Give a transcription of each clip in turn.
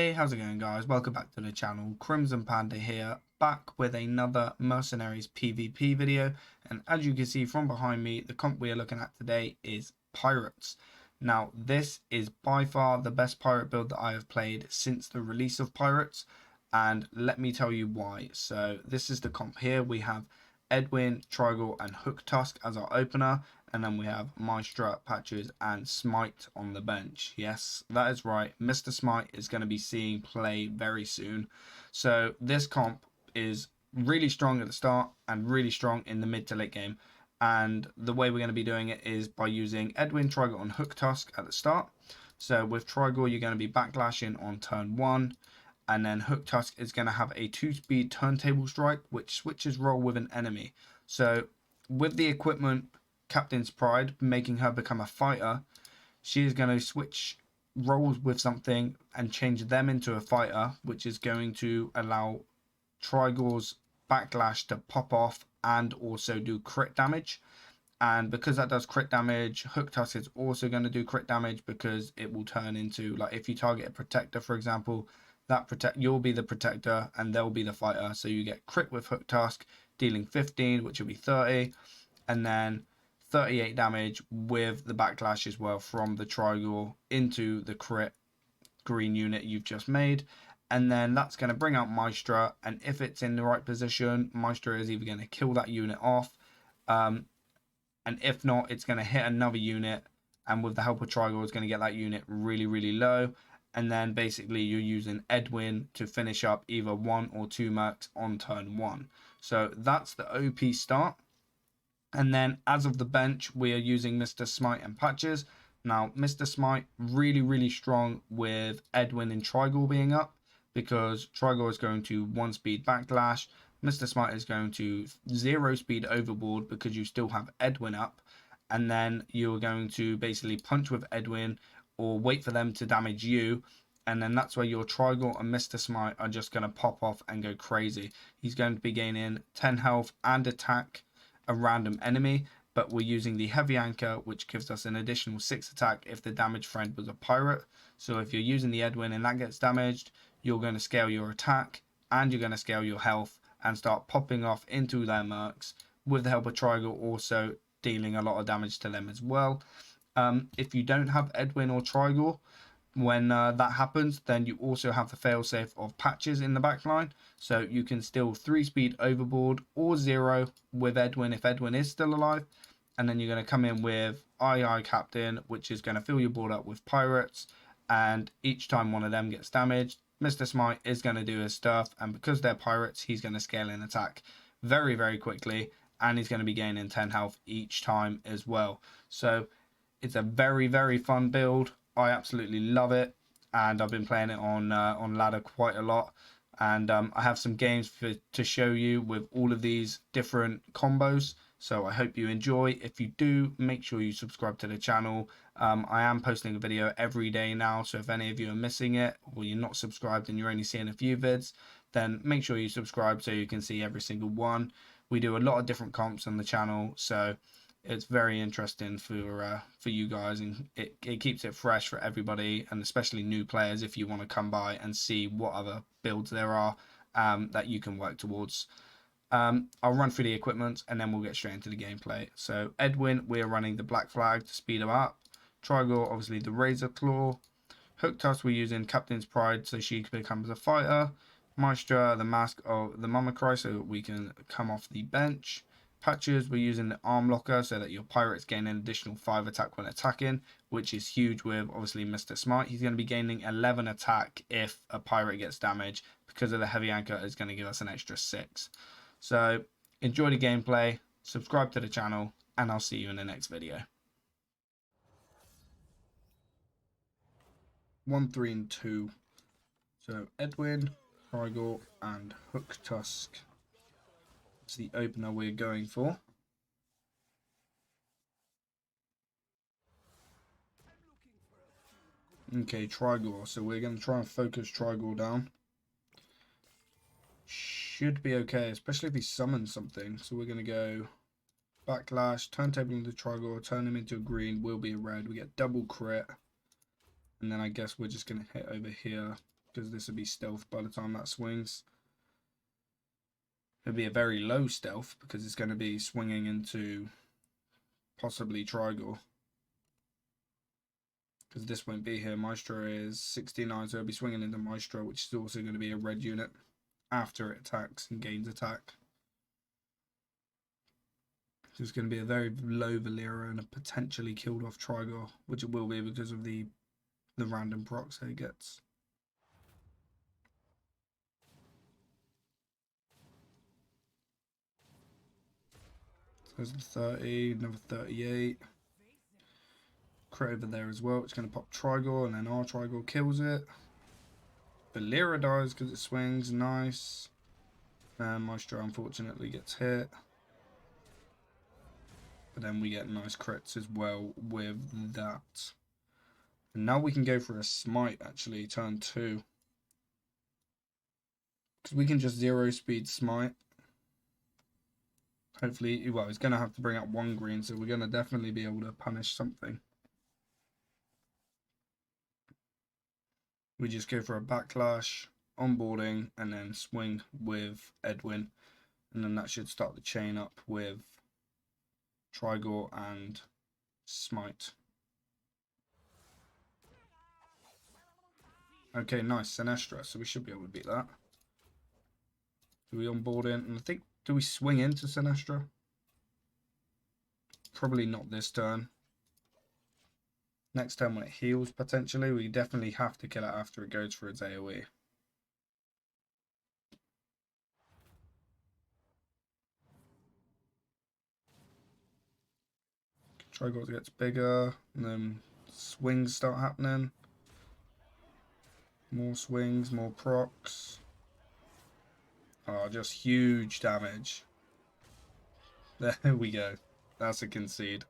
Hey, how's it going, guys? Welcome back to the channel. Crimsonpanda here, back with another Mercenaries PvP video. And as you can see from behind me, the comp we are looking at today is Pirates. Now, this is by far the best pirate build that I have played since the release of Pirates. And let me tell you why. So this is the comp here. We have Edwin, Trigore and Hooktusk as our opener. And then we have Maestra, Patches and Smite on the bench. Yes, that is right. Mr. Smite is going to be seeing play very soon. So this comp is really strong at the start and really strong in the mid to late game. And the way we're going to be doing it is by using Edwin, Trigore and Hooktusk at the start. So with Trigore, you're going to be backlashing on turn 1. And then Hooktusk is going to have a 2-speed turntable strike, which switches role with an enemy. So with the equipment Captain's Pride, making her become a fighter, she is going to switch roles with something and change them into a fighter, which is going to allow Trigore's backlash to pop off and also do crit damage. And because that does crit damage, Hooktusk is also going to do crit damage because it will turn into, like, if you target a protector, for example, you'll be the protector and they'll be the fighter. So you get crit with Hooktusk, dealing 15, which will be 30, and then 38 damage with the backlash as well from the Trigore into the crit green unit you've just made. And then that's going to bring out Maestra, and if it's in the right position, Maestra is either going to kill that unit off, and if not, it's going to hit another unit, and with the help of Trigore, it's going to get that unit really low. And then basically you're using Edwin to finish up either 1 or 2 mercs on turn 1. So that's the OP start. And then as of the bench, we are using Mr. Smite and Patches. Now, Mr. Smite, really strong with Edwin and Trigore being up, because Trigore is going to 1-speed backlash. Mr. Smite is going to 0-speed overboard because you still have Edwin up. And then you're going to basically punch with Edwin or wait for them to damage you. And then that's where your Trigore and Mr. Smite are just going to pop off and go crazy. He's going to be gaining 10 health and attack a random enemy, but we're using the heavy anchor, which gives us an additional 6 attack if the damage friend was a pirate. So if you're using the Edwin and that gets damaged, you're going to scale your attack and you're going to scale your health and start popping off into their mercs, with the help of Trigore also dealing a lot of damage to them as well. If you don't have Edwin or Trigore when that happens, then you also have the failsafe of Patches in the backline, so you can still 3-speed overboard or 0 with Edwin if Edwin is still alive. And then you're going to come in with II Captain, which is going to fill your board up with pirates, and each time one of them gets damaged, Mr. Smite is going to do his stuff, and because they're pirates, he's going to scale in attack very quickly, and he's going to be gaining 10 health each time as well. So it's a very fun build. I absolutely love it, and I've been playing it on ladder quite a lot, and I have some games to show you with all of these different combos, so I hope you enjoy. If you do, make sure you subscribe to the channel. I am posting a video every day now, so if any of you are missing it or you're not subscribed and you're only seeing a few vids, then make sure you subscribe so you can see every single one. We do a lot of different comps on the channel, so it's very interesting for you guys, and it keeps it fresh for everybody, and especially new players if you want to come by and see what other builds there are that you can work towards. I'll run through the equipment and then we'll get straight into the gameplay. So Edwin, we're running the Black Flag to speed him up. Trigore, obviously the Razor Claw. Hooktusk, we're using Captain's Pride so she becomes a fighter. Maestra, the Mask of the Mummifier, so we can come off the bench. Patches, we're using the arm locker so that your pirates gain an additional 5 attack when attacking, which is huge with obviously Mr. Smite. He's going to be gaining 11 attack if a pirate gets damaged, because of the heavy anchor is going to give us an extra 6. So enjoy the gameplay, subscribe to the channel, and I'll see you in the next video. 1, 3, and 2. So Edwin, Trigore, and Hooktusk. It's the opener we're going for. Okay, Trigore. So we're going to try and focus Trigore down. Should be okay, especially if he summons something. So we're going to go backlash, turntable into Trigore, turn him into a green, will be a red. We get double crit. And then I guess we're just going to hit over here because this would be stealth by the time that swings. It'll be a very low stealth because it's going to be swinging into possibly Trigore. Because this won't be here. Maestro is 69, so it'll be swinging into Maestro, which is also going to be a red unit after it attacks and gains attack. So it's going to be a very low Valera and a potentially killed off Trigore, which it will be because of the random procs that it gets. So there's the 30, another 38. Crit over there as well. It's going to pop Trigore, and then our Trigore kills it. Valera dies because it swings. Nice. And Maestro unfortunately gets hit. But then we get nice crits as well with that. And now we can go for a smite, actually, turn 2. Because we can just 0 speed smite. Hopefully, well, he's going to have to bring up 1 green, so we're going to definitely be able to punish something. We just go for a backlash, onboarding, and then swing with Edwin. And then that should start the chain up with Trigore and smite. Okay, nice, Sinestra, so we should be able to beat that. Do we onboard in? And I think, do we swing into Sinestra? Probably not this turn. Next turn when it heals, potentially, we definitely have to kill it after it goes for its AoE. Trigore gets bigger, and then swings start happening. More swings, more procs. Oh, just huge damage. There we go. That's a concede.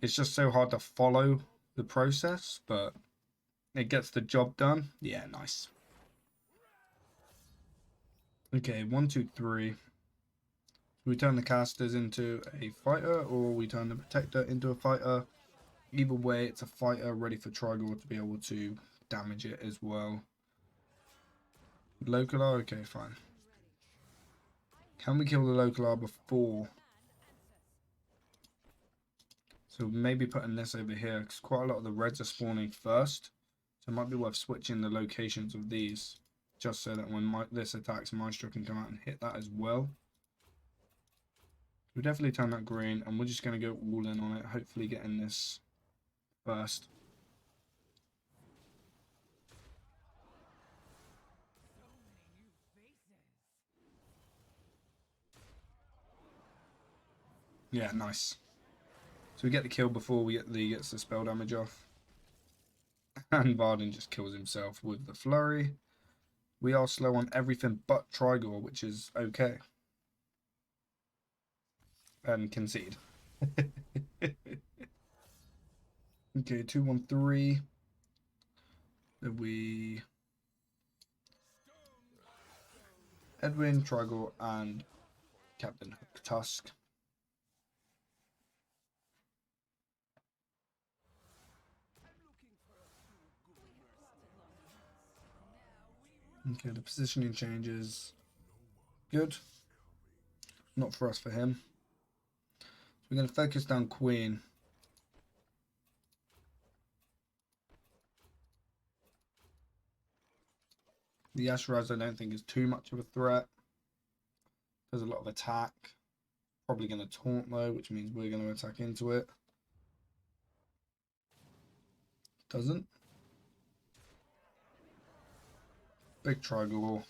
It's just so hard to follow the process, but it gets the job done. Yeah, nice. Okay, 1, 2, 3. We turn the casters into a fighter, or we turn the protector into a fighter. Either way, it's a fighter ready for Trigore to be able to damage it as well. Localar? Okay, fine. Can we kill the Localar before? So maybe putting this over here, because quite a lot of the reds are spawning first. So it might be worth switching the locations of these, just so that when this attacks, Maestro can come out and hit that as well. We'll definitely turn that green, and we're just going to go all in on it, hopefully getting this first. Yeah, nice. So we get the kill before we gets the spell damage off. And Varden just kills himself with the flurry. We are slow on everything but Trigore, which is okay. And concede. Okay, 2, 1, 3. Then we Edwin, Trigore, and Captain Hook Tusk. Okay, the positioning changes. Good. Not for us, for him. So we're going to focus down Queen. The Asheraz I don't think is too much of a threat. There's a lot of attack. Probably going to taunt though, which means we're going to attack into it. Doesn't. Big Trigore.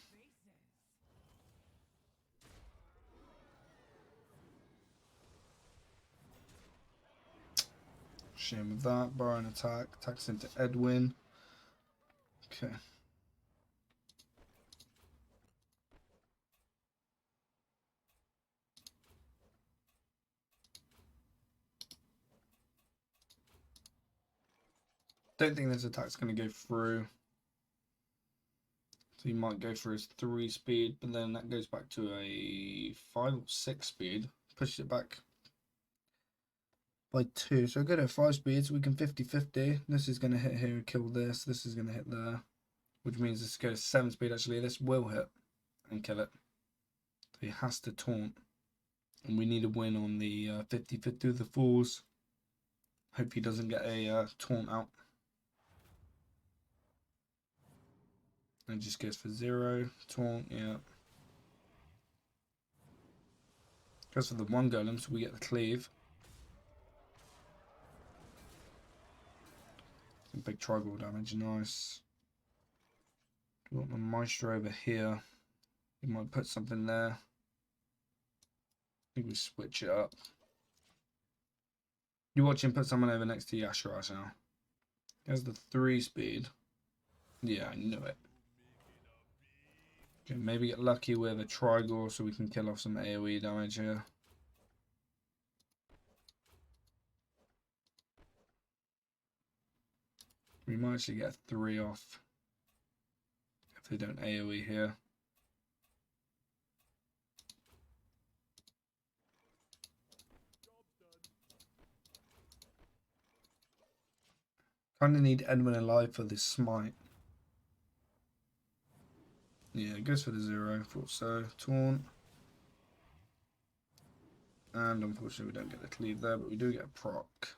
Shame of that. Baron attack. Attacks into Edwin. Okay. Don't think this attack's going to go through. So he might go for his 3 speed, but then that goes back to a 5 or 6 speed. Pushes it back by 2. So go to 5 speeds, we can 50-50. This is going to hit here and kill this. This is going to hit there. which means this goes 7 speed. Actually, this will hit and kill it. So he has to taunt, and we need a win on the 50-50 of the fours. Hope he doesn't get a taunt out. And just goes for 0 taunt. Yeah. Goes for the 1 golem, so we get the cleave. Some big Trigore damage, nice. We want the Maestro over here. We might put something there. I think we switch it up. You watch him put someone over next to Yashara now. He has the 3 speed. Yeah, I knew it. Okay, maybe get lucky with a Trigore so we can kill off some AoE damage here. We might actually get a 3 off if they don't AoE here. Kind of need Edwin alive for this smite. Yeah, it goes for the 0. Thought so. Taunt. And unfortunately we don't get the cleave there, but we do get a proc.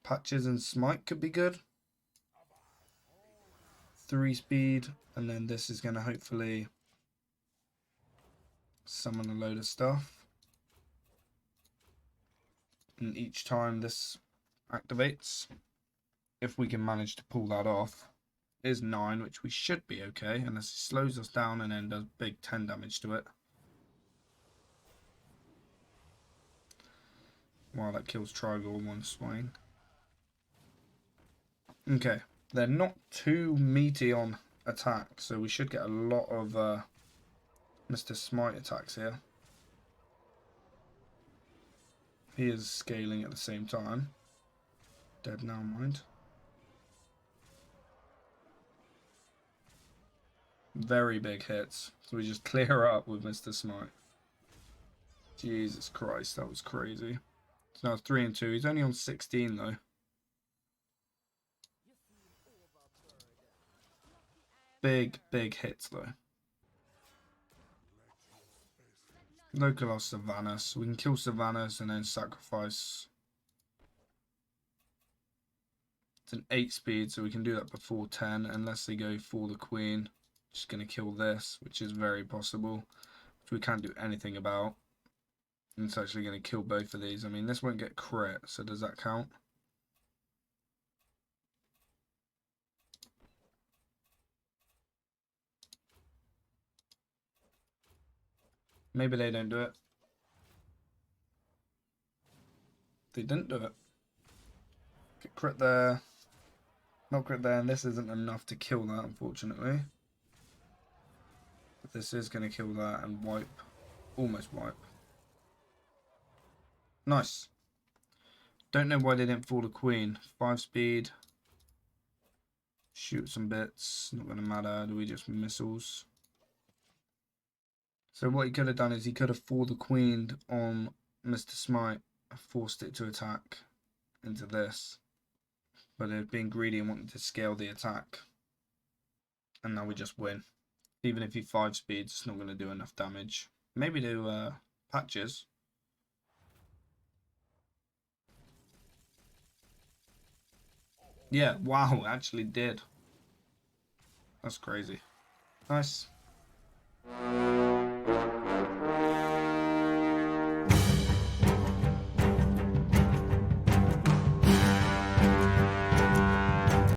Patches and smite could be good. 3 speed, and then this is going to hopefully summon a load of stuff. And each time this activates, if we can manage to pull that off, is 9, which we should be okay, unless he slows us down and then does big 10 damage to it. Wow, that kills Trigore one swing. Okay, they're not too meaty on attack, so we should get a lot of Mr. Smite attacks here. He is scaling at the same time. Dead now, mind. Very big hits. So we just clear up with Mr. Smite. Jesus Christ, that was crazy. So now it's 3 and 2. He's only on 16 though. Big hits though. Localize Sylvanas. We can kill Sylvanas and then sacrifice. It's an 8 speed, so we can do that before 10, unless they go for the Queen. Just going to kill this, which is very possible, which we can't do anything about. And it's actually going to kill both of these. I mean, this won't get crit, so does that count? Maybe they don't do it. They didn't do it. Get crit there. Not crit there, and this isn't enough to kill that, unfortunately. But this is going to kill that and wipe. Almost wipe. Nice. Don't know why they didn't fall the Queen. 5 speed. Shoot some bits. Not going to matter. Do we just missiles? So what he could have done is he could have fought the Queen on Mr. Smite, forced it to attack into this. But they've been greedy and wanted to scale the attack. And now we just win. Even if he 5 speeds, it's not going to do enough damage. Maybe do patches. Yeah, wow, it actually did. That's crazy. Nice.